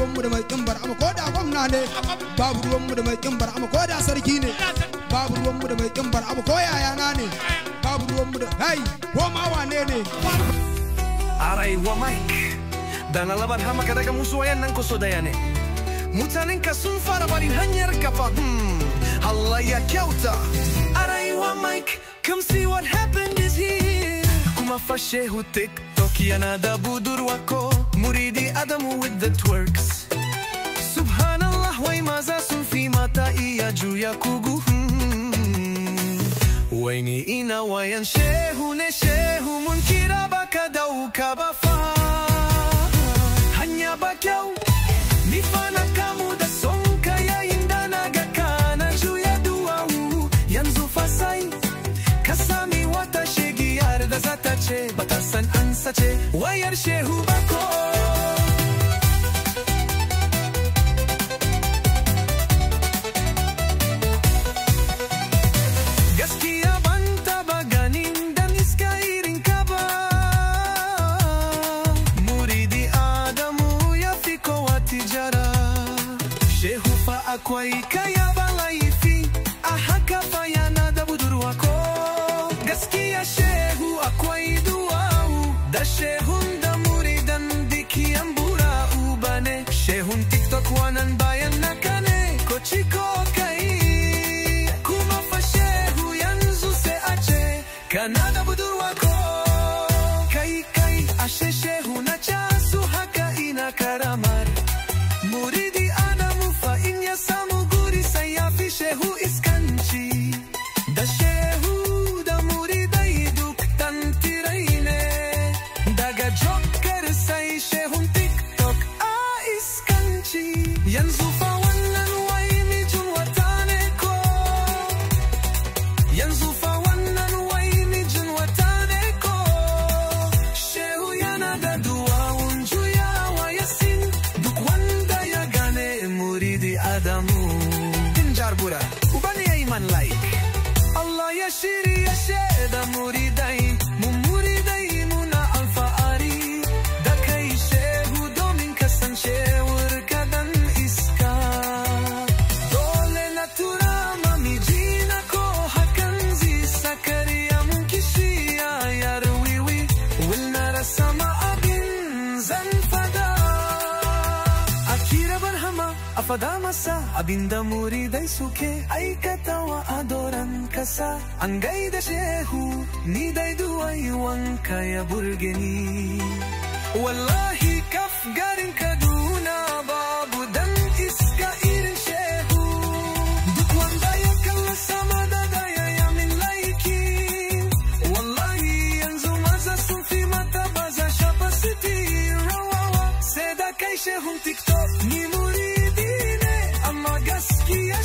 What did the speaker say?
ruwanmu da mai kimbar amma ko da gwamna ne babu ruwanmu da mai kimbar amma ko da sarki ne babu ruwanmu da mai kimbar amma ko yayana ne babu ruwanmu da hai ko ma wane ne Arewa Mike dan alaban hama ka daga musu wayannan ko so daya ne mutanen ka sun fara barin hanyar kafa Allah ya kyauta Arewa Mike come see what happened is here kuma fashehu TikTok yana da budurwako Muridi Adamu with the twerks Subhanallah wai maza sun fi mata iya juya kugu wai ni ina wayan shehu ne shehu mun kira baka dauka ba fa hanya ba kyau ni fana kamu da son ka yayin da na ga kana juya duwawu yanzu fa sai ka sami wata shegiyar da zata ce bata san an sace wayar shehu bako gaskiya ban taba ganin dan iska irin ka ba Muridi Adamu ya fi kowa tijara shehu fa akwai kaya ba laifi a haka fa yana da budurwa ko gaskiya shehu akwai duwawu da shehun da muridan dikiyan bura'u bane shehun TikTok wannan bayan naka ne ko ciko kai kuma fa shehu yanzu sai a ce kana da budurwa ko kai ashe shehu na casu haka ina karamar Muridi Adamu fa in ya samu guri sai ya fi shehu iskanci da shehu da muridai duk tantirai ne daga joker sai shehun TikTok a iskanci yanzu fa wannan wai mijin wata ne ko yanzu fa wannan wai mijin wata ne ko shehu yana da duwawun juyawa yasin duk wanda ya gane Muridi Adamu din jarbura ubani yayi man like Allah ya shirya shaida muridai muna alfa'ari da kai shehu domin kasancewar kadan iska dole na tura mamijina ko hakan zai sakariya mun kishiya yar wiwi will na rasa ma abin zan fada a kira barhama a fada masa abinda muridai suke aikatawa a doran kasa an gaida shehu ni dai duwai wanka ya burge ni wallahi kaf garin Kaduna babu dan iska irin shehu duk wanda ya kalla sama da daya ya min laiki wallahi yanzu maza sun fi mata baza shafa city rawawa sai da kai shehun TikTok ni muridi ne amma gaskiya